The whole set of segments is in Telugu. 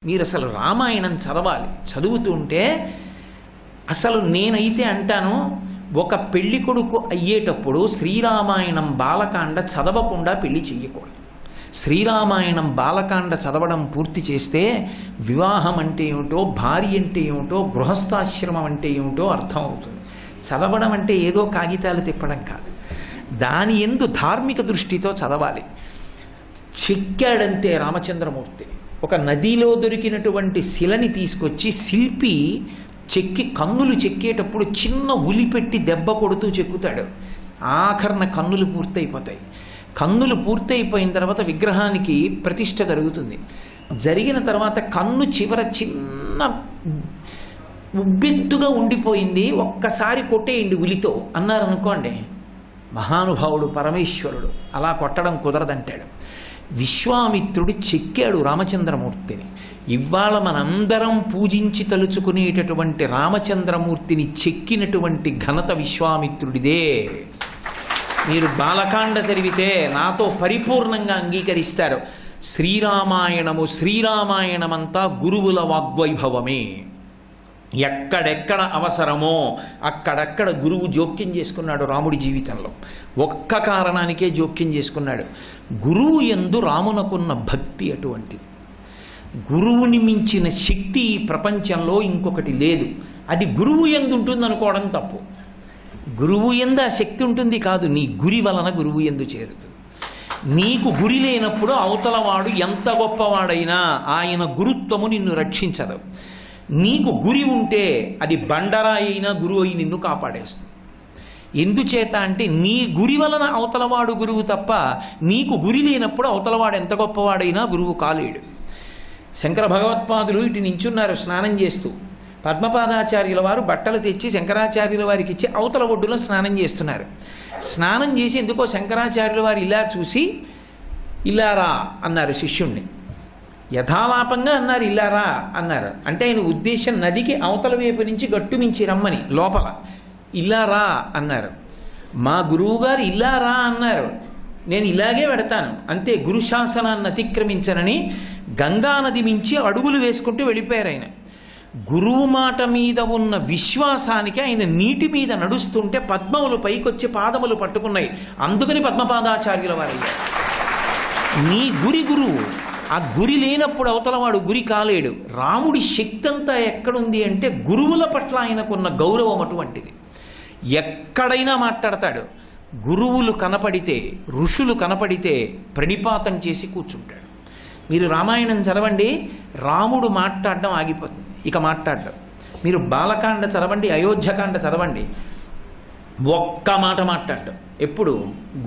మీరు అసలు రామాయణం చదవాలి. చదువుతుంటే అసలు నేనైతే అంటాను, ఒక పెళ్లి కొడుకు అయ్యేటప్పుడు శ్రీరామాయణం బాలకాండ చదవకుండా పెళ్లి చెయ్యకూడదు. శ్రీరామాయణం బాలకాండ చదవడం పూర్తి చేస్తే వివాహం అంటే ఏమిటో, భార్య అంటే ఏమిటో, గృహస్థాశ్రమం అంటే ఏమిటో అర్థం అవుతుంది. చదవడం అంటే ఏదో కాగితాలు తిప్పడం కాదు, దాని యందు ధార్మిక దృష్టితో చదవాలి. చెక్కాడంతే రామచంద్రమూర్తి. ఒక నదిలో దొరికినటువంటి శిలని తీసుకొచ్చి శిల్పి చెక్కి కన్నులు చెక్కేటప్పుడు చిన్న ఉలి పెట్టి దెబ్బ కొడుతూ చెక్కుతాడు. ఆఖరణ కన్నులు పూర్తయిపోతాయి. కన్నులు పూర్తయిపోయిన తర్వాత విగ్రహానికి ప్రతిష్ఠ జరుగుతుంది. జరిగిన తర్వాత కన్ను చివర చిన్న ఉబ్బెత్తుగా ఉండిపోయింది, ఒక్కసారి కొట్టేయండి ఉలితో అన్నారనుకోండి, మహానుభావుడు పరమేశ్వరుడు అలా కొట్టడం కుదరదంటాడు. విశ్వామిత్రుడు చెక్కాడు రామచంద్రమూర్తిని. ఇవాళ మనందరం పూజించి తలుచుకునేటటువంటి రామచంద్రమూర్తిని చెక్కినటువంటి ఘనత విశ్వామిత్రుడిదే. మీరు బాలకాండ చదివితే నాతో పరిపూర్ణంగా అంగీకరిస్తారు. శ్రీరామాయణమంతా గురువుల వాగ్వైభవమే. ఎక్కడెక్కడ అవసరమో అక్కడక్కడ గురువు జోక్యం చేసుకున్నాడు రాముడి జీవితంలో. ఒక్క కారణానికే జోక్యం చేసుకున్నాడు. గురువు యందు రామునకున్న భక్తి అటువంటిది. గురువుని మించిన శక్తి ఈ ప్రపంచంలో ఇంకొకటి లేదు. అది గురువు యందు ఉంటుంది అనుకోవడం తప్పు. గురువు యందు ఆ శక్తి ఉంటుంది కాదు, నీ గురి వలన గురువు యందు చేరుతుంది. నీకు గురి లేనప్పుడు అవతలవాడు ఎంత గొప్పవాడైనా ఆయన గురుత్వము నిన్ను రక్షించదు. నీకు గురి ఉంటే అది బండరాయి అయినా గురువు అయి నిన్ను కాపాడేస్తుంది. ఎందుచేత అంటే నీ గురి వలన అవతలవాడు గురువు తప్ప, నీకు గురి లేనప్పుడు అవతలవాడు ఎంత గొప్పవాడైనా గురువు కాలేడు. శంకర భగవత్పాదులు ఇటు నించున్నారు స్నానం చేస్తూ. పద్మపాదాచార్యుల వారు బట్టలు తెచ్చి శంకరాచార్యుల వారికి ఇచ్చి అవతల ఒడ్డులో స్నానం చేస్తున్నారు. స్నానం చేసి ఎందుకో శంకరాచార్యుల వారు ఇలా చూసి ఇలా రా అన్నారు శిష్యుణ్ణి. యథాలాపంగా అన్నారు, ఇలా రా అన్నారు. అంటే ఆయన ఉద్దేశం నదికి అవతల వైపు నుంచి గట్టు మించి రమ్మని. లోపల ఇలా రా అన్నారు. మా గురువుగారు ఇలా రా అన్నారు, నేను ఇలాగే పెడతాను అంతే, గురు శాసనాన్ని అతిక్రమించనని గంగానది మించి అడుగులు వేసుకుంటూ వెళ్ళిపోయారు ఆయన. గురువు మాట మీద ఉన్న విశ్వాసానికి ఆయన నీటి మీద నడుస్తుంటే పద్మములు పైకొచ్చి పాదములు పట్టుకున్నాయి. అందుకని పద్మపాదాచార్యుల వారు నీ గురి గురువు. ఆ గురి లేనప్పుడు అవతలవాడు గురి కాలేడు. రాముడి శక్తి అంతా ఎక్కడుంది అంటే గురువుల పట్ల ఆయనకున్న గౌరవం అటువంటిది. ఎక్కడైనా మాట్లాడతాడు. గురువులు కనపడితే, ఋషులు కనపడితే ప్రణిపాతం చేసి కూర్చుంటాడు. మీరు రామాయణం చదవండి, రాముడు మాట్లాడడం ఆగిపోతుంది, ఇక మాట్లాడడం. మీరు బాలకాండ చదవండి, అయోధ్యకాండ చదవండి, ఒక్క మాట మాట్లాడడం. ఎప్పుడు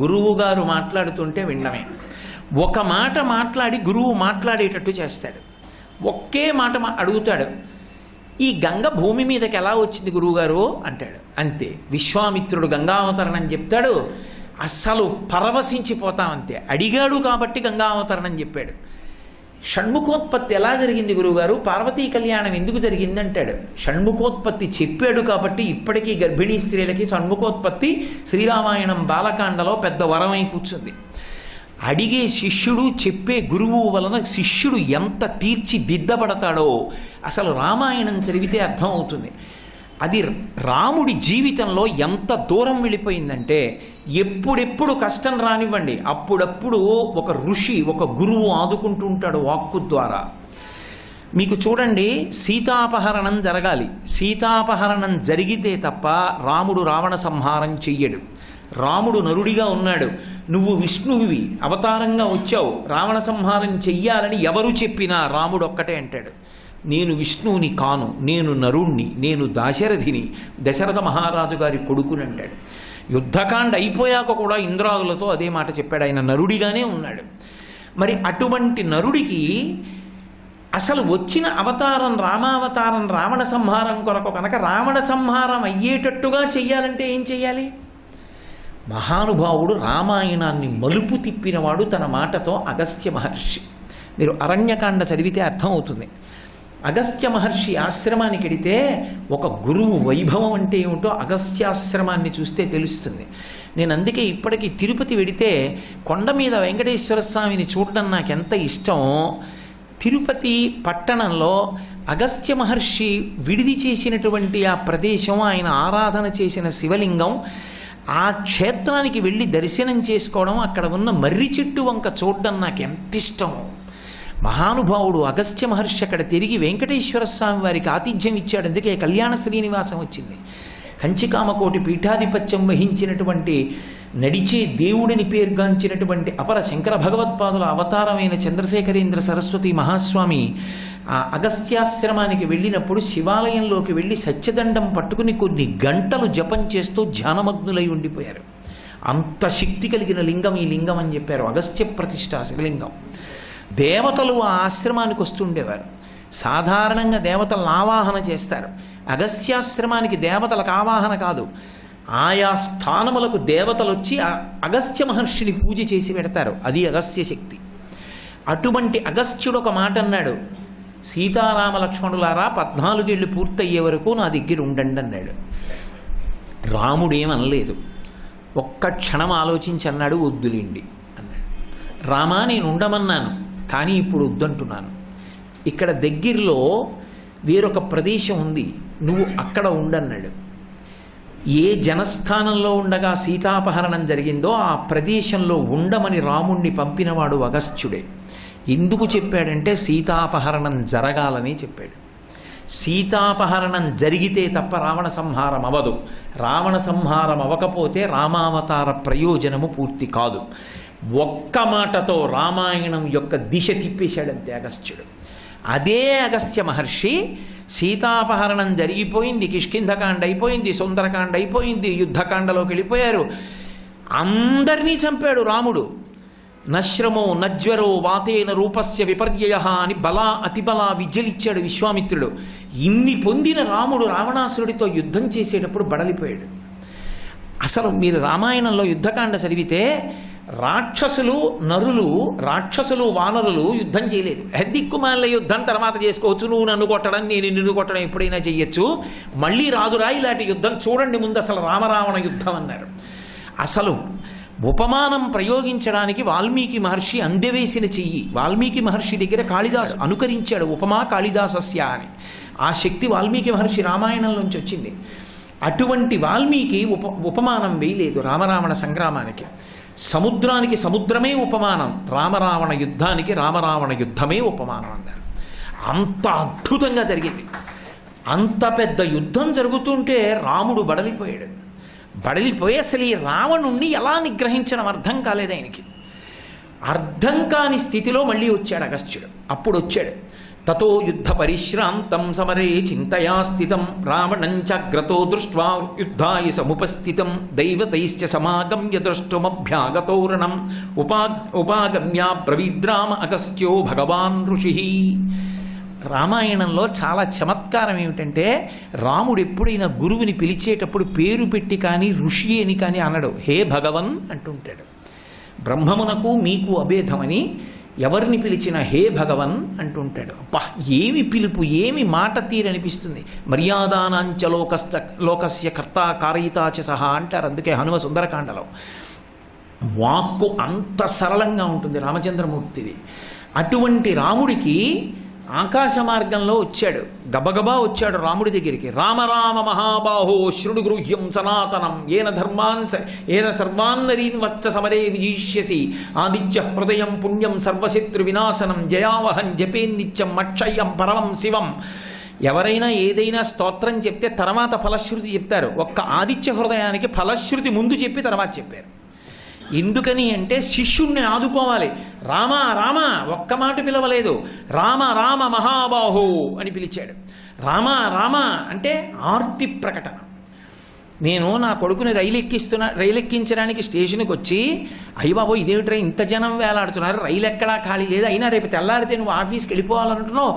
గురువు గారు మాట్లాడుతుంటే వినడమే. ఒక మాట మాట్లాడి గురువు మాట్లాడేటట్టు చేస్తాడు. ఒకే మాట అడుగుతాడు, ఈ గంగ భూమి మీదకి ఎలా వచ్చింది గురువుగారు అంటాడు. అంతే. విశ్వామిత్రుడు గంగావతరణం చెప్తాడు, అస్సలు పరవశించిపోతామంతే. అడిగాడు కాబట్టి గంగావతరణం చెప్పాడు. షణ్ముఖోత్పత్తి ఎలా జరిగింది గురువుగారు, పార్వతీ కళ్యాణం ఎందుకు జరిగింది అంటాడు. షణ్ముఖోత్పత్తి చెప్పాడు కాబట్టి ఇప్పటికీ గర్భిణీ స్త్రీలకి షణ్ముఖోత్పత్తి శ్రీరామాయణం బాలకాండలో పెద్ద వరమై కూర్చుంది. అడిగే శిష్యుడు, చెప్పే గురువు వలన శిష్యుడు ఎంత తీర్చిదిద్దబడతాడో అసలు రామాయణం చదివితే అర్థమవుతుంది. అది రాముడి జీవితంలో ఎంత దూరం వెళ్ళిపోయిందంటే, ఎప్పుడెప్పుడు కష్టం రానివ్వండి అప్పుడప్పుడు ఒక ఋషి, ఒక గురువు ఆదుకుంటూ ఉంటాడు వాక్కు ద్వారా. మీకు చూడండి, సీతాపహరణం జరగాలి. సీతాపహరణం జరిగితే తప్ప రాముడు రావణ సంహారం చెయ్యడు. రాముడు నరుడిగా ఉన్నాడు, నువ్వు విష్ణువివి, అవతారంగా వచ్చావు, రావణ సంహారం చెయ్యాలని ఎవరు చెప్పినా రాముడు ఒక్కటే అంటాడు, నేను విష్ణువుని కాను, నేను నరుణ్ణి, నేను దాశరథిని, దశరథ మహారాజు గారి కొడుకుని అంటాడు. యుద్ధకాండ అయిపోయాక కూడా ఇంద్రాదులతో అదే మాట చెప్పాడు. ఆయన నరుడిగానే ఉన్నాడు. మరి అటువంటి నరుడికి అసలు వచ్చిన అవతారం రామావతారం రావణ సంహారం కొరకు కనుక రావణ సంహారం అయ్యేటట్టుగా చెయ్యాలంటే ఏం చెయ్యాలి? మహానుభావుడు రామాయణాన్ని మలుపు తిప్పినవాడు తన మాటతో అగస్త్య మహర్షి. మీరు అరణ్యకాండ చదివితే అర్థమవుతుంది. అగస్త్య మహర్షి ఆశ్రమానికి వెడితే ఒక గురువు వైభవం అంటే ఏమిటో అగస్త్యాశ్రమాన్ని చూస్తే తెలుస్తుంది. నేను అందుకే ఇప్పటికీ తిరుపతి వెడితే కొండ మీద వెంకటేశ్వర స్వామిని చూడడం నాకెంత ఇష్టం. తిరుపతి పట్టణంలో అగస్త్య మహర్షి విడిది చేసినటువంటి ఆ ప్రదేశం, ఆయన ఆరాధన చేసిన శివలింగం, ఆ క్షేత్రానికి వెళ్ళి దర్శనం చేసుకోవడం, అక్కడ ఉన్న మర్రి చెట్టు వంక చూడడం నాకు ఎంత ఇష్టం. మహానుభావుడు అగస్త్య మహర్షి అక్కడ తిరిగి వెంకటేశ్వర స్వామి వారికి ఆతిథ్యం ఇచ్చాడు. అందుకే కళ్యాణ శ్రీనివాసం వచ్చింది. కంచికామకోటి పీఠాధిపత్యం వహించినటువంటి, నడిచే దేవుడిని పేర్గాంచినటువంటి అపర శంకర భగవత్పాదుల అవతారమైన చంద్రశేఖరేంద్ర సరస్వతి మహాస్వామి ఆ అగస్త్యాశ్రమానికి వెళ్ళినప్పుడు శివాలయంలోకి వెళ్ళి సత్యదండం పట్టుకుని కొన్ని గంటలు జపం చేస్తూ ధ్యానమగ్నులై ఉండిపోయారు. అంత శక్తి కలిగిన లింగం ఈ లింగం అని చెప్పారు. అగస్త్య ప్రతిష్ఠ శివలింగం. దేవతలు ఆ ఆశ్రమానికి వస్తుండేవారు. సాధారణంగా దేవతలను ఆవాహన చేస్తారు. అగస్త్యాశ్రమానికి దేవతలకు ఆవాహన కాదు, ఆయా స్థానములకు దేవతలు వచ్చి అగస్త్య మహర్షిని పూజ చేసి పెడతారు. అది అగస్త్య శక్తి. అటువంటి అగస్త్యుడు ఒక మాట అన్నాడు, సీతారామ లక్ష్మణులారా 14 ఏళ్ళు పూర్తయ్యే వరకు నా దగ్గర ఉండండి అన్నాడు. రాముడేమనలేదు, ఒక్క క్షణం ఆలోచించి అన్నాడు, వద్దులేండి అన్నాడు. రామా, నేను ఉండమన్నాను, కానీ ఇప్పుడు వద్దంటున్నాను. ఇక్కడ దగ్గరలో వేరొక ప్రదేశం ఉంది, నువ్వు అక్కడ ఉండన్నాడు. ఏ జనస్థానంలో ఉండగా సీతాపహరణం జరిగిందో ఆ ప్రదేశంలో ఉండమని రాముణ్ణి పంపినవాడు అగస్త్యుడే. ఎందుకు చెప్పాడంటే సీతాపహరణం జరగాలని చెప్పాడు. సీతాపహరణం జరిగితే తప్ప రావణ సంహారం అవదు. రావణ సంహారం అవ్వకపోతే రామావతార ప్రయోజనము పూర్తి కాదు. ఒక్క మాటతో రామాయణం యొక్క దిశ తిప్పేశాడంతే అగస్త్యుడు. అదే అగస్త్య మహర్షి సీతాపహరణం జరిగిపోయింది, కిష్కింధకాండ అయిపోయింది, సుందరకాండ అయిపోయింది, యుద్ధకాండలోకి వెళ్ళిపోయారు, అందరినీ చంపాడు రాముడు. నశ్రమో నజ్వరో వాతేన రూపస్య విపర్యయ అని బలా అతిబలా విద్యలిచ్చాడు విశ్వామిత్రుడు. ఇన్ని పొందిన రాముడు రావణాసురుడితో యుద్ధం చేసేటప్పుడు బడలిపోయాడు. అసలు మీరు రామాయణంలో యుద్ధకాండ చదివితే రాక్షసులు నరులు, రాక్షసులు వానరులు యుద్ధం చేయలేదు. దిక్కుమాల యుద్ధం తర్వాత చేసుకోవచ్చు, నువ్వు నన్ను కొట్టడం నేను నిన్ను కొట్టడం ఎప్పుడైనా చెయ్యొచ్చు, మళ్ళీ రాదురా ఇలాంటి యుద్ధం, చూడండి ముందు అసలు రామరావణ యుద్ధం అన్నారు. అసలు ఉపమానం ప్రయోగించడానికి వాల్మీకి మహర్షి అందవేసిన చెయ్యి. వాల్మీకి మహర్షి దగ్గర కాళిదాసు అనుకరించాడు, ఉపమా కాళిదాసస్య అని. ఆ శక్తి వాల్మీకి మహర్షి రామాయణంలోంచి వచ్చింది. అటువంటి వాల్మీకి ఉపమానం వేయలేదు రామరావణ సంగ్రామానికి. సముద్రానికి సముద్రమే ఉపమానం, రామరావణ యుద్ధానికి రామరావణ యుద్ధమే ఉపమానం అన్నారు. అంత అద్భుతంగా జరిగింది. అంత పెద్ద యుద్ధం జరుగుతుంటే రాముడు బడలిపోయాడు. బడలిపోయి అసలు ఈ రావణుణ్ణి ఎలా నిగ్రహించడం అర్థం కాలేదు ఆయనకి. అర్థం కాని స్థితిలో మళ్ళీ వచ్చాడు అగస్త్యుడు. అప్పుడు వచ్చాడు, తతో యుద్ధ పరిశ్రాంతం సమరే చింతయా స్థితం రావణం చాగ్రతో దృష్ట్వా యుద్ధాయ సముపస్థితం దైవతైశ్చ సమాగమ్య ద్రష్టుమభ్యాగతోరణం ఉపాగమ్య బ్రవీద్రామ అగస్త్యో భగవాన్ ఋషి. రామాయణంలో చాలా చమత్కారం ఏమిటంటే రాముడు ఎప్పుడైనా గురువుని పిలిచేటప్పుడు పేరు పెట్టి కానీ ఋషి అని కానీ అనడు, హే భగవన్ అంటుంటాడు. బ్రహ్మమునకు మీకు అభేదమని ఎవరిని పిలిచినా హే భగవన్ అంటుంటాడు. అబ్బా, ఏమి పిలుపు, ఏమి మాట తీరనిపిస్తుంది. మర్యాదానాంచ లోకస్య కర్త కారయితాచ సహా అంటారు. అందుకే హనుమ సుందరకాండలో వాక్కు అంత సరళంగా ఉంటుంది రామచంద్రమూర్తిది. అటువంటి రాముడికి ఆకాశ మార్గంలో వచ్చాడు, గబగబా వచ్చాడు రాముడి దగ్గరికి. రామ రామ మహాబాహో శృణు గృహ్యం సనాతనం ఏన సర్వాన్నరీన్ వచ్చ సమరే విజీష్యసి ఆదిత్య హృదయం పుణ్యం సర్వశత్రు వినాశనం జయావహం జపే నిత్యం అక్షయం పరమం శివం. ఎవరైనా ఏదైనా స్తోత్రం చెప్తే తర్వాత ఫలశ్రుతి చెప్తారు. ఒక్క ఆదిత్య హృదయానికి ఫలశ్రుతి ముందు చెప్పి తర్వాత చెప్పారు. ఎందుకని అంటే శిష్యుణ్ణి ఆదుకోవాలి. రామ రామ ఒక్క మాట పిలవలేదు, రామ రామ మహాబాహో అని పిలిచాడు. రామ రామ అంటే ఆర్తి ప్రకటన. నేను నా కొడుకుని రైలు ఎక్కించడానికి స్టేషన్కి వచ్చి, అయ్య బాబో ఇదేమిట్రా ఇంత జనం వేలాడుతున్నారు, రైలు ఎక్కడా ఖాళీ లేదు, అయినా రేపు తెల్లారితే నువ్వు ఆఫీస్కి వెళ్ళిపోవాలంటున్నావు,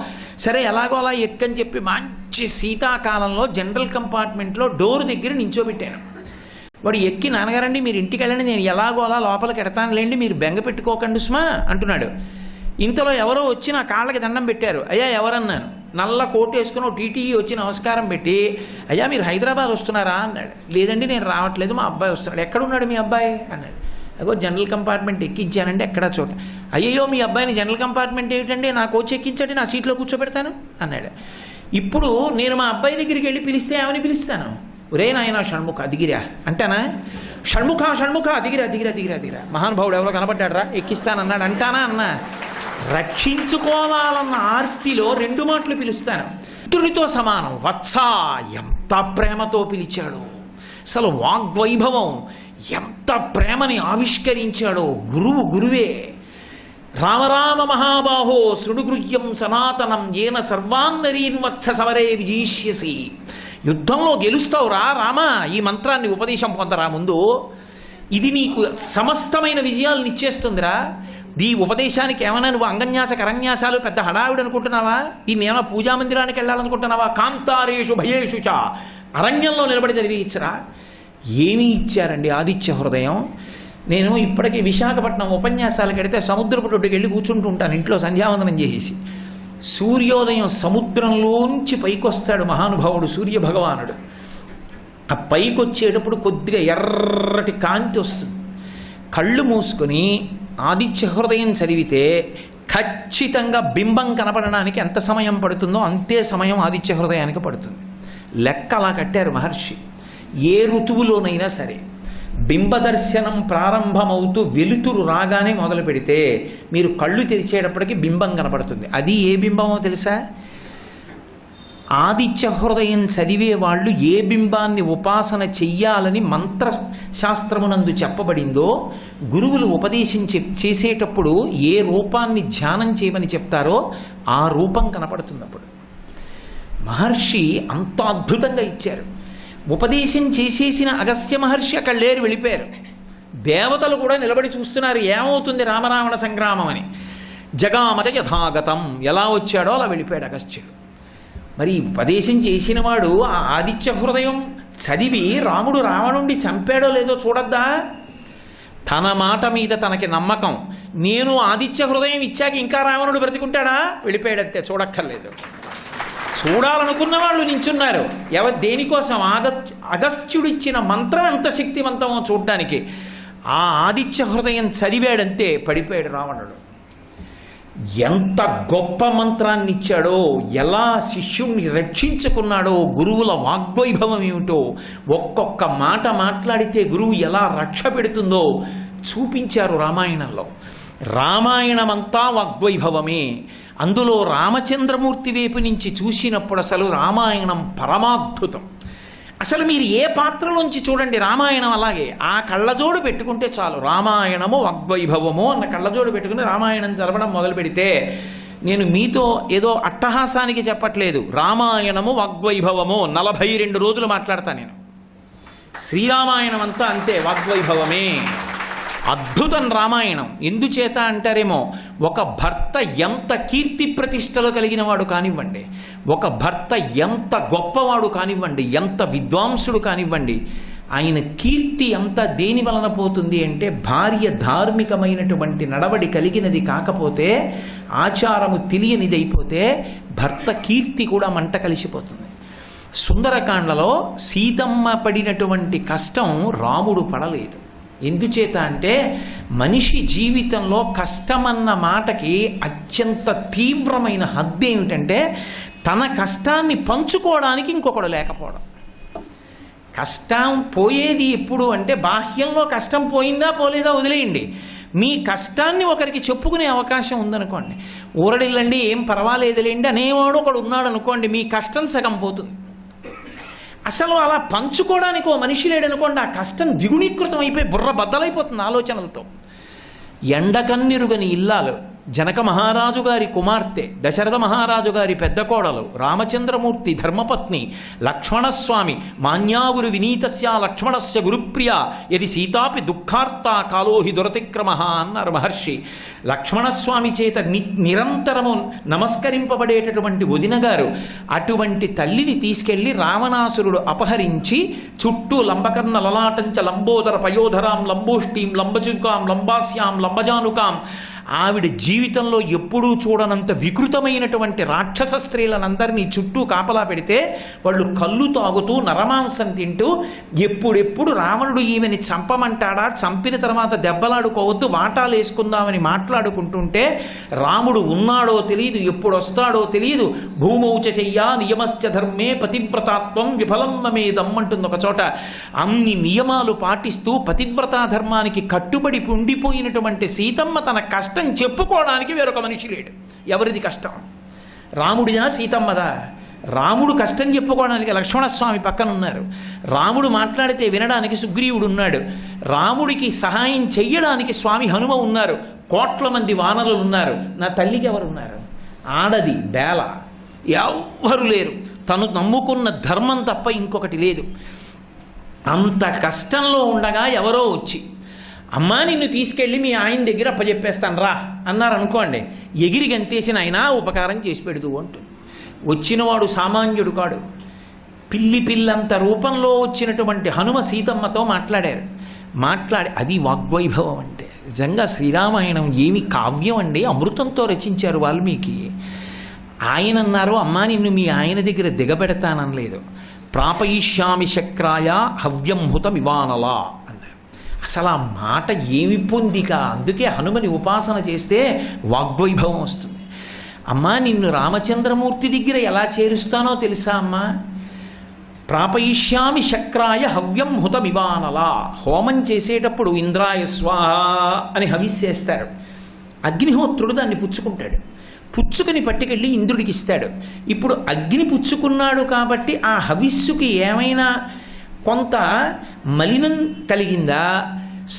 సరే ఎలాగో అలా ఎక్కని చెప్పి మంచి శీతాకాలంలో జనరల్ కంపార్ట్మెంట్లో డోర్ దగ్గర నించోబెట్టాను. వాడు ఎక్కి, నాన్నగారండి మీరు ఇంటికి వెళ్ళండి, నేను ఎలాగో అలా లోపలికి ఎడతానులేండి, మీరు బెంగ పెట్టుకోకండి సుమా అంటున్నాడు. ఇంతలో ఎవరో వచ్చి నా కాళ్ళకి దండం పెట్టారు. అయ్యా ఎవరన్నాను. నల్ల కోటు వేసుకుని టీటీఈ వచ్చి నమస్కారం పెట్టి, అయ్యా మీరు హైదరాబాద్ వస్తున్నారా అన్నాడు. లేదండి నేను రావట్లేదు, మా అబ్బాయి వస్తున్నాడు. ఎక్కడున్నాడు మీ అబ్బాయి అన్నాడు. అగో జనరల్ కంపార్ట్మెంట్ ఎక్కించానంటే ఎక్కడా చోట. అయ్యో మీ అబ్బాయిని జనరల్ కంపార్ట్మెంట్ ఏమిటండి, నా కోచ్ ఎక్కించండి, నా సీట్లో కూర్చోబెడతాను అన్నాడు. ఇప్పుడు నేను మా అబ్బాయి దగ్గరికి వెళ్ళి పిలిస్తే ఏమని పిలుస్తాను? ఒరే నాయన షణ్ముఖ దిగిరా అంటానా? షణ్ముఖ షణ్ముఖ దిగిరా దిగిరా దిగిరా దిగిరా, మహానుభావుడు ఎవరో కనపడ్డాడు రా ఎక్కిస్తానన్నాడు అంటానా? అన్నా. రక్షించుకోవాలన్న ఆర్తిలో 2 మాటలు పిలుస్తాను. పుత్రునితో సమానం. వత్సా, ఎంత ప్రేమతో పిలిచాడు. అసలు వాగ్వైభవం ఎంత ప్రేమని ఆవిష్కరించాడో. గురువు గురువే. రామరామ మహాబాహో శృణుగృహ్యం సనాతనం ఏన సర్వాన్నరీన్వత్స సమరే విజయిష్యసి. యుద్ధంలో గెలుస్తావురా రామా, ఈ మంత్రాన్ని ఉపదేశం పొందరా ముందు. ఇది నీకు సమస్తమైన విజయాలను ఇచ్చేస్తుందిరా. ఈ ఉపదేశానికి ఏమైనా నువ్వు అంగన్యాస కరన్యాసాలు పెద్ద హడావిడి అనుకుంటున్నావా? దీన్ని ఏమైనా పూజామందిరానికి వెళ్ళాలనుకుంటున్నావా? కాంతారేషు భయేషు చ అరణ్యంలో నిలబడి చదివించరా. ఏమీ ఇచ్చారండి ఆదిత్య హృదయం. నేను ఇప్పటికీ విశాఖపట్నం ఉపన్యాసాలకు వెడితే సముద్రపు ఒడ్డుకి వెళ్ళి కూర్చుంటూ ఉంటాను ఇంట్లో సంధ్యావందనం చేసి. సూర్యోదయం సముద్రంలోంచి పైకొస్తాడు మహానుభావుడు సూర్య భగవానుడు. ఆ పైకి వచ్చేటప్పుడు కొద్దిగా ఎర్రటి కాంతి వస్తుంది. కళ్ళు మూసుకొని ఆదిత్య హృదయం చదివితే ఖచ్చితంగా బింబం కనపడడానికి ఎంత సమయం పడుతుందో అంతే సమయం ఆదిత్య హృదయానికి పడుతుంది. లెక్క అలా కట్టారు మహర్షి. ఏ ఋతువులోనైనా సరే బింబదర్శనం ప్రారంభమవుతూ వెలుతురు రాగానే మొదలు పెడితే మీరు కళ్ళు తెరిచేటప్పటికి బింబం కనపడుతుంది. అది ఏ బింబమో తెలుసా? ఆదిత్య హృదయం చదివే వాళ్ళు ఏ బింబాన్ని ఉపాసన చెయ్యాలని మంత్రశాస్త్రమునందు చెప్పబడిందో, గురువులు ఉపదేశం చేసేటప్పుడు ఏ రూపాన్ని ధ్యానం చేయమని చెప్తారో ఆ రూపం కనపడుతుంది. అప్పుడు మహర్షి అంత అద్భుతంగా ఇచ్చారు. ఉపదేశం చేసేసిన అగస్త్య మహర్షి అక్కడ లేరు, వెళ్ళిపోయారు. దేవతలు కూడా నిలబడి చూస్తున్నారు ఏమవుతుంది రామరావణ సంగ్రామం అని. జగామచ యథాగతం, ఎలా వచ్చాడో అలా వెళ్ళిపోయాడు అగస్త్యుడు. మరి ఉపదేశం చేసినవాడు ఆ ఆదిత్య హృదయం చదివి రాముడు రావణుండి చంపాడో లేదో చూడద్దా? తన మాట మీద తనకి నమ్మకం. నేను ఆదిత్య హృదయం ఇచ్చాక ఇంకా రావణుడు బ్రతికుంటాడా? వెళ్ళిపోయాడంతే, చూడక్కర్లేదు. చూడాలనుకున్న వాళ్ళు నించున్నారు. దేనికోసం? అగస్త్యుడిచ్చిన మంత్రం ఎంత శక్తివంతమో చూడ్డానికి. ఆ ఆదిత్య హృదయం చదివాడంతే పడిపోయాడు రావణుడు. ఎంత గొప్ప మంత్రాన్ని ఇచ్చాడో, ఎలా శిష్యుణ్ణి రక్షించుకున్నాడో, గురువుల వాగ్వైభవం ఏమిటో, ఒక్కొక్క మాట మాట్లాడితే గురువు ఎలా రక్ష పెడుతుందో చూపించారు రామాయణంలో. రామాయణమంతా వాగ్వైభవమే. అందులో రామచంద్రమూర్తి వైపు నుంచి చూసినప్పుడు అసలు రామాయణం పరమాద్భుతం. అసలు మీరు ఏ పాత్రలోంచి చూడండి రామాయణం అలాగే. ఆ కళ్ళజోడు పెట్టుకుంటే చాలు, రామాయణము వాగ్వైభవము అన్న కళ్ళజోడు పెట్టుకుని రామాయణం చదవడం మొదలు పెడితే, నేను మీతో ఏదో అట్టహాసానికి చెప్పట్లేదు, రామాయణము వాగ్వైభవము 42 రోజులు మాట్లాడతా నేను. శ్రీరామాయణం అంతా అంతే, వాగ్వైభవమే. అద్భుతం రామాయణం. ఎందుచేత అంటారేమో, ఒక భర్త ఎంత కీర్తి ప్రతిష్టలు కలిగిన వాడు కానివ్వండి, ఒక భర్త ఎంత గొప్పవాడు కానివ్వండి, ఎంత విద్వాంసుడు కానివ్వండి, ఆయన కీర్తి అంతా దేని వలన పోతుంది అంటే, భార్య ధార్మికమైనటువంటి నడవడి కలిగినది కాకపోతే, ఆచారము తెలియనిదైపోతే భర్త కీర్తి కూడా మంట కలిసిపోతుంది. సుందరకాండలో సీతమ్మ పడినటువంటి కష్టం రాముడు పడలేదు. ఎందుచేత అంటే, మనిషి జీవితంలో కష్టమన్న మాటకి అత్యంత తీవ్రమైన హద్దు ఏమిటంటే, తన కష్టాన్ని పంచుకోవడానికి ఇంకొకడు లేకపోవడం. కష్టం పోయేది ఎప్పుడు అంటే, బాహ్యంలో కష్టం పోయిందా పోలేదా వదిలేయండి, మీ కష్టాన్ని ఒకరికి చెప్పుకునే అవకాశం ఉందనుకోండి. ఊరడిల్లండి ఏం పర్వాలేదులేండి అనేవాడు ఒకడు ఉన్నాడు అనుకోండి, మీ కష్టం సగం పోతుంది. అసలు అలా పంచుకోవడానికి ఓ మనిషి లేడనుకోండి, ఆ కష్టం ద్విగుణీకృతం అయిపోయి బుర్ర బద్దలైపోతుంది ఆలోచనలతో. ఎండకన్నిరుగని ఇల్లాలు, జనక మహారాజు గారి కుమార్తె, దశరథ మహారాజు గారి పెద్ద కోడలు, రామచంద్రమూర్తి ధర్మపత్ని, లక్ష్మణస్వామి, మాన్యాగురు వినీతస్య లక్ష్మణస్య గురుప్రియ యది సీతాపి దుఃఖార్త కాలోహి దురతిక్రమ అన్నారు మహర్షి. లక్ష్మణస్వామి చేత నిరంతరము నమస్కరింపబడేటటువంటి వదిన గారు, అటువంటి తల్లిని తీసుకెళ్లి రావణాసురుడు అపహరించి చుట్టూ లంబకర్ణ లలాటంచ లంబోదర పయోధరాం లంబోష్టీం లంబచుకాం లంబాస్యాం లంబజానుకాం, ఆవిడ జీవితంలో ఎప్పుడూ చూడనంత వికృతమైనటువంటి రాక్షస స్త్రీలనందరినీ చుట్టూ కాపలా పెడితే వాళ్ళు కళ్ళు తాగుతూ నరమాంసం తింటూ ఎప్పుడెప్పుడు రావణుడు ఈమెని చంపమంటాడా, చంపిన తర్వాత దెబ్బలాడుకోవద్దు, వాటాలు వేసుకుందామని మాట్లాడుకుంటుంటే రాముడు ఉన్నాడో తెలియదు, ఎప్పుడు వస్తాడో తెలియదు. భూమౌచ చెయ్యా నియమశ్చ ధర్మే పతివ్రతాత్వం విఫలం మమేదం అంటుంది ఒక చోట. అన్ని నియమాలు పాటిస్తూ పతివ్రతా ధర్మానికి కట్టుబడి ఉండిపోయినటువంటి సీతమ్మ తన కష్టం చెప్పుకోవడానికి వేరొక మనిషి లేడు. ఎవరిది కష్టం? రాముడిదా సీతమ్మదా? రాముడు కష్టం చెప్పుకోవడానికి లక్ష్మణస్వామి పక్కన ఉన్నారు. రాముడు మాట్లాడితే వినడానికి సుగ్రీవుడు ఉన్నాడు. రాముడికి సహాయం చెయ్యడానికి స్వామి హనుమ ఉన్నారు. కోట్ల మంది వానరులు ఉన్నారు. నా తల్లికి ఎవరున్నారు? ఆడది బేల, ఎవ్వరు లేరు. తను నమ్ముకున్న ధర్మం తప్ప ఇంకొకటి లేదు. అంత కష్టంలో ఉండగా ఎవరో వచ్చి, అమ్మా నిన్ను తీసుకెళ్ళి మీ ఆయన దగ్గర అప్పచెప్పేస్తాను రా అన్నారు అనుకోండి, ఎగిరి గంతేసిన ఆయన ఉపకారం చేసి పెడదు అంటుంది. వచ్చినవాడు సామాన్యుడు కాడు. పిల్లంత రూపంలో వచ్చినటువంటి హనుమ సీతమ్మతో మాట్లాడారు. అది వాగ్వైభవం అంటే. నిజంగా శ్రీరామాయణం ఏమి కావ్యం అండి, అమృతంతో రచించారు వాల్మీకి. ఆయన అన్నారు, అమ్మా నిన్ను మీ ఆయన దగ్గర దిగబెడతాననలేదు, ప్రాపయిష్యామి శక్రాయ హవ్యం హుతమివానలా అన్నారు. అసలు ఆ మాట ఏమి పొందిక. అందుకే హనుమని ఉపాసన చేస్తే వాగ్వైభవం వస్తుంది. అమ్మా నిన్ను రామచంద్రమూర్తి దగ్గర ఎలా చేరుస్తానో తెలుసా అమ్మా? ప్రాపయిష్యామి శక్రాయ హవ్యం హుతమివానలా. హోమం చేసేటప్పుడు ఇంద్రాయ స్వాహ అని హవిస్సేస్తారు. అగ్నిహోత్రుడు దాన్ని పుచ్చుకుంటాడు. పుచ్చుకుని పట్టుకెళ్ళి ఇంద్రుడికి ఇస్తాడు. ఇప్పుడు అగ్ని పుచ్చుకున్నాడు కాబట్టి ఆ హవిస్సుకి ఏమైనా కొంత మలినం కలిగిందా,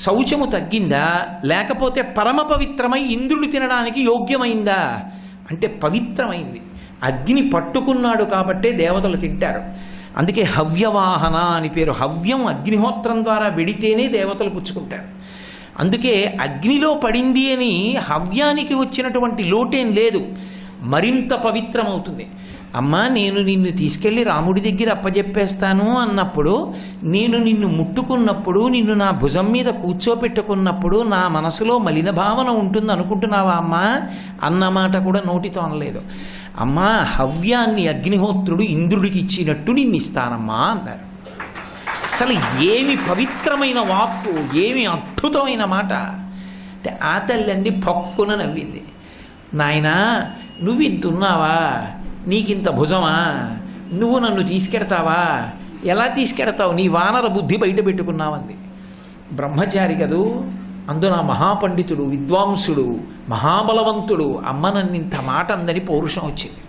శౌచము తగ్గిందా, లేకపోతే పరమ పవిత్రమై ఇంద్రుడు తినడానికి యోగ్యమైందా అంటే పవిత్రమైంది. అగ్ని పట్టుకున్నాడు కాబట్టే దేవతలు తింటారు. అందుకే హవ్యవాహన అని పేరు. హవ్యం అగ్నిహోత్రం ద్వారా వెడితేనే దేవతలు పుచ్చుకుంటారు. అందుకే అగ్నిలో పడింది అని హవ్యానికి వచ్చినటువంటి లోటేం లేదు, మరింత పవిత్రమవుతుంది. అమ్మా నేను నిన్ను తీసుకెళ్ళి రాముడి దగ్గర అప్పచెప్పేస్తాను అన్నప్పుడు, నేను నిన్ను ముట్టుకున్నప్పుడు, నిన్ను నా భుజం మీద కూర్చోపెట్టుకున్నప్పుడు నా మనసులో మలిన భావన ఉంటుంది అనుకుంటున్నావా అమ్మా అన్నమాట కూడా నోటితో అనలేదు. అమ్మా హవ్యాన్ని అగ్నిహోత్రుడు ఇంద్రుడికి ఇచ్చినట్టు నిన్ను ఇస్తానమ్మా అన్నారు. అసలు ఏమి పవిత్రమైన వాక్కు, ఏమి అద్భుతమైన మాట అంటే ఆ తల్లి అంది, పక్కున నవ్వింది. నాయనా నువ్వు ఇంతున్నావా, నీకింత భుజమా, నువ్వు నన్ను తీసుకెడతావా, ఎలా తీసుకెడతావు, నీ వానర బుద్ధి బయట పెట్టుకున్నావంది. బ్రహ్మచారి కదూ, అందున మహాపండితుడు, విద్వాంసుడు, మహాబలవంతుడు. అమ్మ నన్ను ఇంత మాట అందని పౌరుషం వచ్చింది.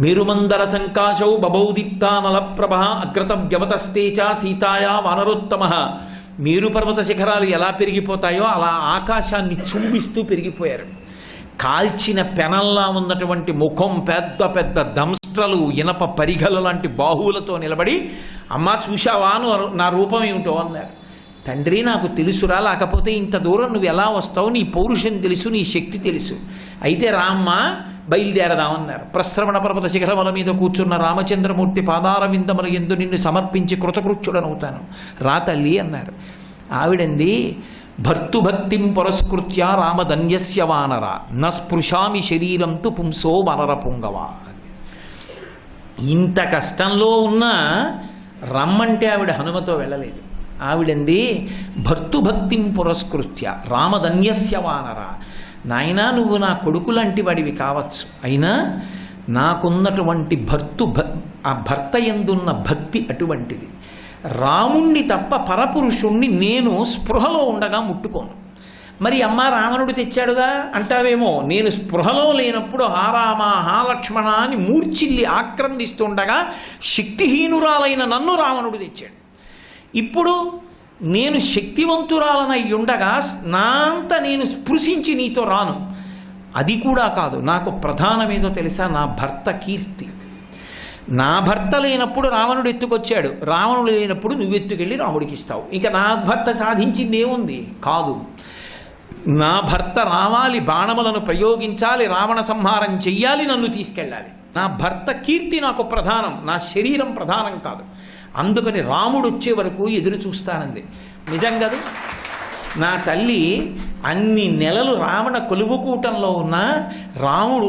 మేరుమందర సంకాశౌ బభౌదీప్తా నలప్రభ అగ్రత వ్యవతస్తే చ సీతాయా వానరోత్తమ. మేరు పర్వత శిఖరాలు ఎలా పెరిగిపోతాయో అలా ఆకాశాన్ని చుంబిస్తూ పెరిగిపోయారు. కాల్చిన పెనంలా ఉన్నటువంటి ముఖం, పెద్ద పెద్ద దంస్ట్రలు, ఇనప పరిఘల లాంటి బాహువులతో నిలబడి, అమ్మా చూశావా నా రూపం ఏమిటో అన్నారు. తండ్రి నాకు తెలుసురా, లేకపోతే ఇంత దూరం నువ్వు ఎలా వస్తావు, నీ పౌరుషం తెలుసు, నీ శక్తి తెలుసు, అయితే రామ్మ బయలుదేరదామన్నారు. ప్రశ్రవణ పర్వత శిఖరముల మీద కూర్చున్న రామచంద్రమూర్తి పాదార విందముల యందు నిన్ను సమర్పించి కృతకృత్యుడనవుతాను, రా తల్లి అన్నారు. ఆవిడంది, భర్తుభక్తిం పురస్కృత్య రామధన్యస్య వానర న స్పృశామి శరీరం తు పుంసో వనర పుంగవ. ఇంత కష్టంలో ఉన్నా రమ్మంటే ఆవిడ హనుమతో వెళ్ళలేదు. ఆవిడంది, భర్తుభక్తిం పురస్కృత్య రామధన్యస్య వానర. నాయనా నువ్వు నా కొడుకు లాంటి వాడివి కావచ్చు, అయినా నాకున్నటువంటి ఆ భర్త యందున్న భక్తి అటువంటిది. రాముణ్ణి తప్ప పరపురుషుణ్ణి నేను స్పృహలో ఉండగా ముట్టుకోను. మరి అమ్మ రావణుడు తెచ్చాడుగా అంటావేమో, నేను స్పృహలో లేనప్పుడు హారామా హాలక్ష్మణ అని మూర్చిల్లి ఆక్రందిస్తుండగా శక్తిహీనురాలైన నన్ను రావణుడు తెచ్చాడు. ఇప్పుడు నేను శక్తివంతురాలనై ఉండగా నా అంత నేను స్పృశించి నీతో రాను. అది కూడా కాదు, నాకు ప్రధానమేదో తెలుసా, నా భర్త కీర్తి. నా భర్త లేనప్పుడు రావణుడు ఎత్తుకొచ్చాడు, రావణుడు లేనప్పుడు నువ్వెత్తుకెళ్ళి రాముడికి ఇస్తావు. ఇంకా నా భర్త సాధించింది ఏముంది? కాదు, నా భర్త రావాలి, బాణములను ప్రయోగించాలి, రావణ సంహారం చెయ్యాలి, నన్ను తీసుకెళ్ళాలి. నా భర్త కీర్తి నాకు ప్రధానం, నా శరీరం ప్రధానం కాదు. అందుకని రాముడు వచ్చే వరకు ఎదురు చూస్తానంది. నిజం కాదు? నా తల్లి అన్ని నెలలు రావణ కొలువుకూటంలో ఉన్న రాముడు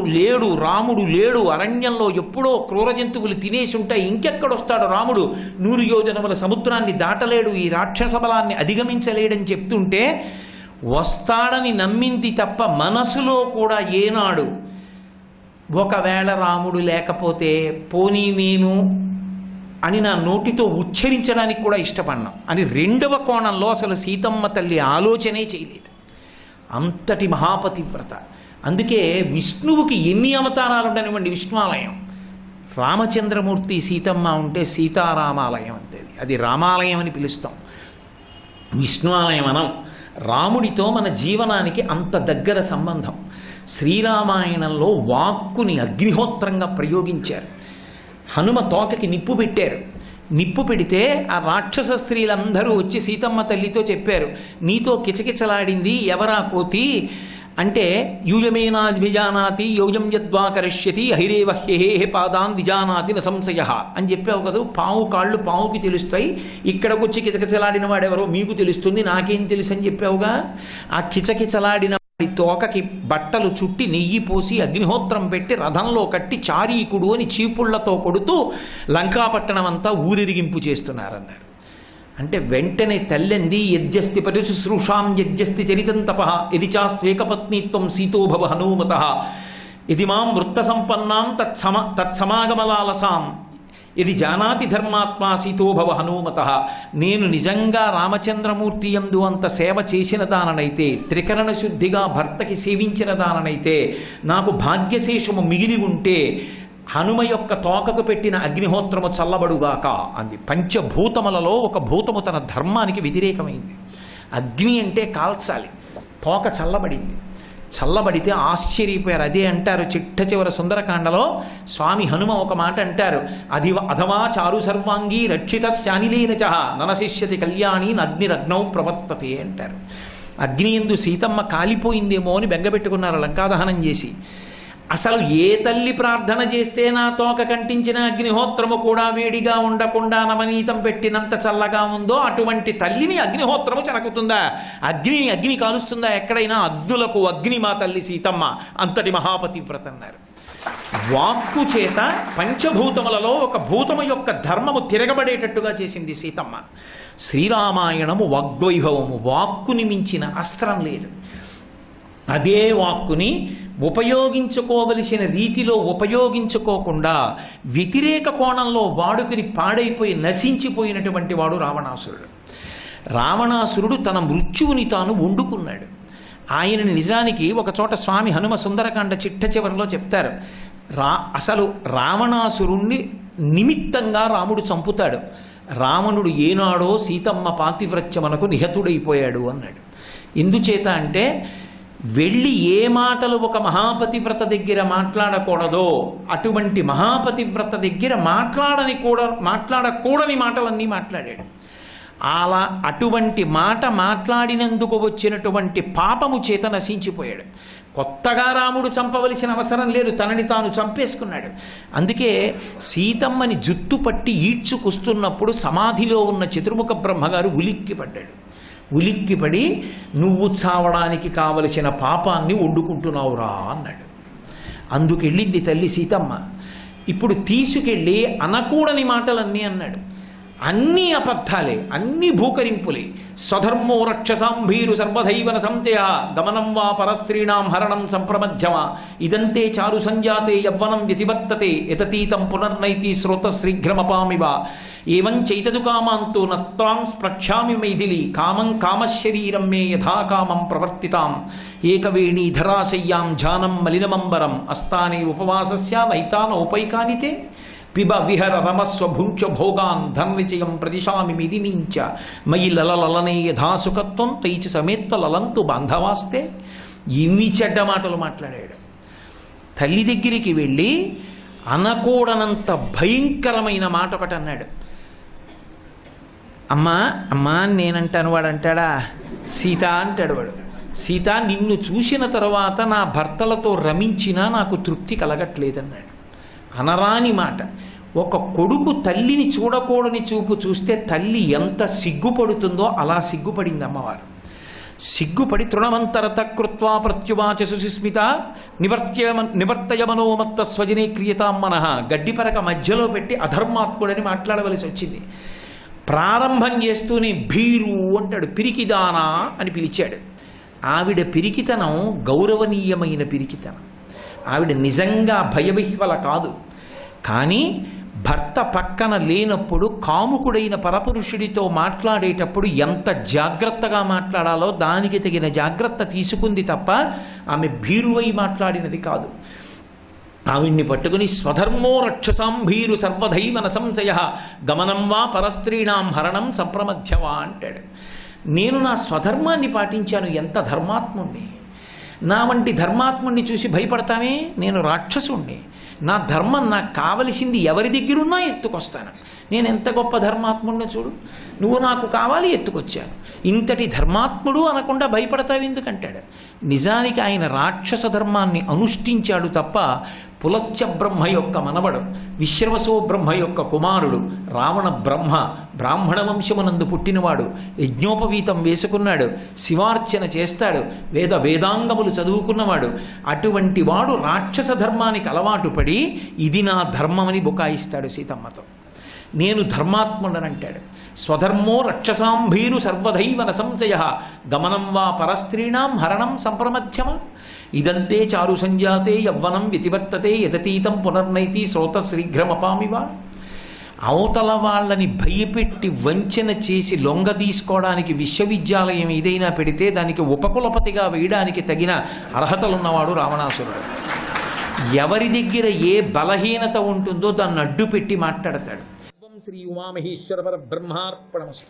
లేడు అరణ్యంలో ఎప్పుడో క్రూర జంతువులు తినేసి ఉంటాయి, ఇంకెక్కడొస్తాడు రాముడు, 100 యోజనముల సముద్రాన్ని దాటలేడు, ఈ రాక్షస బలాన్ని అధిగమించలేడని చెప్తుంటే వస్తాడని నమ్మింది తప్ప మనసులో కూడా ఏనాడు ఒకవేళ రాముడు లేకపోతే పోనీ నేను అని నా నోటితో ఉచ్చరించడానికి కూడా ఇష్టపడినాం అని రెండవ కోణంలో అసలు సీతమ్మ తల్లి ఆలోచనే చేయలేదు. అంతటి మహాపతివ్రత. అందుకే విష్ణువుకి ఎన్ని అవతారాలు ఉండనివ్వండి, విష్ణువాలయం, రామచంద్రమూర్తి సీతమ్మ ఉంటే సీతారామాలయం అంతే, అది రామాలయం అని పిలుస్తాం, విష్ణువాలయం అనం. రాముడితో మన జీవనానికి అంత దగ్గర సంబంధం. శ్రీరామాయణంలో వాక్కుని అగ్నిహోత్రంగా ప్రయోగించారు. హనుమ తోకకి నిప్పు పెట్టారు. నిప్పు పెడితే ఆ రాక్షస స్త్రీలందరూ వచ్చి సీతమ్మ తల్లితో చెప్పారు, నీతో కిచకిచలాడింది ఎవరా కోతి అంటే, యూయమేనా విజానాతి యోయం యద్వా కరిష్యతి హైరేవ హ్యేహే పాదాన్ విజానాతి న సంశయ అని చెప్పావు కదా. పాము కాళ్ళు పావుకి తెలుస్తాయి, ఇక్కడికి వచ్చి కిచకిచలాడిన వాడెవరో మీకు తెలుస్తుంది, నాకేం తెలుసు అని చెప్పావుగా. ఆ కిచకిచలాడిన తోకకి బట్టలు చుట్టి నెయ్యి పోసి అగ్నిహోత్రం పెట్టి రథంలో కట్టి చారీకుడు అని చీపుళ్లతో కొడుతూ లంకాపట్టణం అంతా ఊరిరిగింపు చేస్తున్నారన్నారు. అంటే వెంటనే తల్లింది, యజ్జస్తి పరిశుశ్రూషాం యజ్జస్తి చరితం తపః యది చాస్త్వేకపత్నీత్వం సీతోభవ హనుమతః యది మాం వృత్త సంపన్నాం తత్సమాగమలాలసాం ఇది జానాతి ధర్మాత్మా సీతోభవ హనుమతః. నేను నిజంగా రామచంద్రమూర్తి యందు అంత సేవ చేసిన దాననైతే, త్రికరణ శుద్ధిగా భర్తకి సేవించిన దాననైతే, నాకు భాగ్యశేషము మిగిలి ఉంటే హనుమ యొక్క తోకకు పెట్టిన అగ్నిహోత్రము చల్లబడుగాక అంది. పంచభూతములలో ఒక భూతము తన ధర్మానికి వ్యతిరేకమైంది. అగ్ని అంటే కాల్చాలి, తోక చల్లబడింది. చల్లబడితే ఆశ్చర్యపోయారు. అదే అంటారు చిట్ట చివర సుందరకాండలో స్వామి హనుమ ఒక మాట అంటారు, అధమా చారు సర్వాంగీ రక్షిత శానిలేన చ ననశిష్యతి కళ్యాణి అగ్నిరగ్నౌ ప్రవర్తతే అంటారు. అగ్ని యందు సీతమ్మ కాలిపోయిందేమో అని బెంగపెట్టుకున్నారు లంకాదహనం చేసి. అసలు ఏ తల్లి ప్రార్థన చేస్తే నా తోక కంటించిన అగ్నిహోత్రము కూడా వేడిగా ఉండకుండా నవనీతం పెట్టినంత చల్లగా ఉందో అటువంటి తల్లిని అగ్నిహోత్రము చెనకుతుందా? అగ్ని కాలుస్తుందా ఎక్కడైనా? అగ్నులకు అగ్ని మా తల్లి సీతమ్మ, అంతటి మహాపతివ్రత అన్నారు. వాక్కు చేత పంచభూతములలో ఒక భూతము యొక్క ధర్మము తిరగబడేటట్టుగా చేసింది సీతమ్మ. శ్రీరామాయణము వాగ్వైభవము, వాక్కుని మించిన అస్త్రం లేదు. అదే వాక్కుని ఉపయోగించుకోవలసిన రీతిలో ఉపయోగించుకోకుండా వ్యతిరేక కోణంలో వాడుకుని పాడైపోయి నశించిపోయినటువంటి వాడు రావణాసురుడు. రావణాసురుడు తన మృత్యువుని తాను వండుకున్నాడు. ఆయనని నిజానికి ఒక చోట స్వామి హనుమ సుందరకాండ చిట్ట చివరిలో చెప్తారు, అసలు రావణాసురుణ్ణి నిమిత్తంగా రాముడు చంపుతాడు. రావణుడు ఏనాడో సీతమ్మ పాతివ్రత్యమునకు నిహతుడైపోయాడు అన్నాడు. ఎందుచేత అంటే వెళ్ళి ఏ మాటలు ఒక మహాపతివ్రత దగ్గర మాట్లాడకూడదో అటువంటి మహాపతివ్రత దగ్గర మాట్లాడకూడని మాటలన్నీ మాట్లాడాడు. అలా అటువంటి మాట మాట్లాడినందుకు వచ్చినటువంటి పాపము చేత నశించిపోయాడు. కొత్తగా రాముడు చంపవలసిన అవసరం లేదు, తనని తాను చంపేసుకున్నాడు. అందుకే సీతమ్మని జుట్టు పట్టి ఈడ్చుకొస్తున్నప్పుడు సమాధిలో ఉన్న చతుర్ముఖ బ్రహ్మగారు ఉలిక్కిపడ్డాడు. ఉలిక్కిపడి, నువ్వు చావడానికి కావలసిన పాపాన్ని వండుకుంటున్నావురా అన్నాడు. అందుకెళ్ళింది తల్లి సీతమ్మ. ఇప్పుడు తీసుకెళ్ళి అనకూడని మాటలన్నీ అన్నాడు. అన్నీ అబద్ధాలే, అన్నీ భూకరింపులే. స్వధర్మో రక్షసాంభీరు సర్వధైవన సంచయ దమనం వా పరస్త్రీణాం హరణం సంప్రమధ్యమ ఇదంతే చారు సంజాతే యవ్వనం వ్యతివర్తతే యతతీతం పునర్నైతి శ్రోత శీఘ్రమపామివ ఏవం చైతదు కామాంతో నత్వాం స్పృక్ష్యామి మైథిలి కామం కామశరీరం మే యథాకామం ప్రవర్తితాం ఏకవేణీధరాశయ్యాం ఝానం మలినమంబరం అస్తానే ఉపవాసస్య నైతానోపైకానితే పిబ విహర రమస్వ భుంచ భోగాన్ ధర్నిచయం ప్రతిశామి మిదినీంచ మయి లలలనే యథాసుఖత్వం తైచ సమేత్వ లలంతు బాంధవాస్తే. ఇన్ని చెడ్డ మాటలు మాట్లాడాడు. తల్లి దగ్గరికి వెళ్ళి అనకూడనంత భయంకరమైన మాట ఒకటి అన్నాడు. అమ్మా అమ్మా నేనంటాను, వాడు అంటాడా? సీత అంటాడు వాడు. సీత, నిన్ను చూసిన తరువాత నా భర్తలతో రమించినా నాకు తృప్తి కలగట్లేదన్నాడు. అనరాని మాట. ఒక కొడుకు తల్లిని చూడకూడని చూపు చూస్తే తల్లి ఎంత సిగ్గుపడుతుందో అలా సిగ్గుపడింది అమ్మవారు. సిగ్గుపడి తృణమంతరత కృత్వా ప్రత్యువాచ సుస్మిత నివర్తయ మనోమత్త స్వజనే క్రియతాం మనః. గడ్డిపరక మధ్యలో పెట్టి అధర్మాత్ముడని మాట్లాడవలసి వచ్చింది. ప్రారంభం చేస్తూనే భీరు అంటాడు, పిరికిదానా అని పిలిచాడు. ఆవిడ పిరికితనం గౌరవనీయమైన పిరికితనం. ఆవిడ నిజంగా భయవిహ్వల కాదు. కానీ భర్త పక్కన లేనప్పుడు కాముకుడైన పరపురుషుడితో మాట్లాడేటప్పుడు ఎంత జాగ్రత్తగా మాట్లాడాలో దానికి తగిన జాగ్రత్త తీసుకుంది తప్ప ఆమె భీరువై మాట్లాడినది కాదు. ఆవిడ్ని పట్టుకుని స్వధర్మో రక్షసాం భీరు సర్వధైవన సంశయ గమనం వా పరస్త్రీణాం హరణం సంప్రమధ్యవా అంటాడు. నేను నా స్వధర్మాన్ని పాటించాను, ఎంత ధర్మాత్ముణ్ణి. నా వంటి ధర్మాత్ముణ్ణి చూసి భయపడతామే, నేను రాక్షసుణ్ణి. నా ధర్మం నాకు కావలసింది ఎవరి దగ్గరున్నా ఎత్తుకొస్తాను. నేను ఎంత గొప్ప ధర్మాత్ముడినో చూడు, నువ్వు నాకు కావాలి ఎత్తుకొచ్చాను. ఇంతటి ధర్మాత్ముడు అనకుండా భయపడతావు ఎందుకంటాడు. నిజానికి ఆయన రాక్షస ధర్మాన్ని అనుష్ఠించాడు తప్ప పులశ్చ బ్రహ్మ యొక్క మనవడు, విశ్రవసో బ్రహ్మ యొక్క కుమారుడు, రావణ బ్రహ్మ, బ్రాహ్మణ వంశమునందు పుట్టినవాడు, యజ్ఞోపవీతం వేసుకున్నాడు, శివార్చన చేస్తాడు, వేదాంగములు చదువుకున్నవాడు. అటువంటి వాడు రాక్షస ధర్మానికి అలవాటు పడి ఇది నా ధర్మమని బుకాయిస్తాడు సీతమ్మతో. నేను ధర్మాత్ముడనంటాడు. స్వధర్మో రక్షసాం భీరు సర్వధైవన సంశయ గమనం వా పరస్త్రీణాం హరణం సంప్రమధ్యమ. ఇదంతే చారు సంజాతే యవ్వనం వ్యతివర్తతే యతతీతం పునర్నైతి శ్రోత శీఘ్రమపామివ. అవతల వాళ్ళని భయపెట్టి వంచన చేసి లొంగ తీసుకోవడానికి విశ్వవిద్యాలయం ఏదైనా పెడితే దానికి ఉపకులపతిగా వేయడానికి తగిన అర్హతలున్నవాడు రావణాసురుడు. ఎవరి దగ్గర ఏ బలహీనత ఉంటుందో దాన్ని అడ్డు పెట్టి మాట్లాడతాడు. శ్రీ ఉమామహేశ్వర పరబ్రహ్మార్పణమస్తు.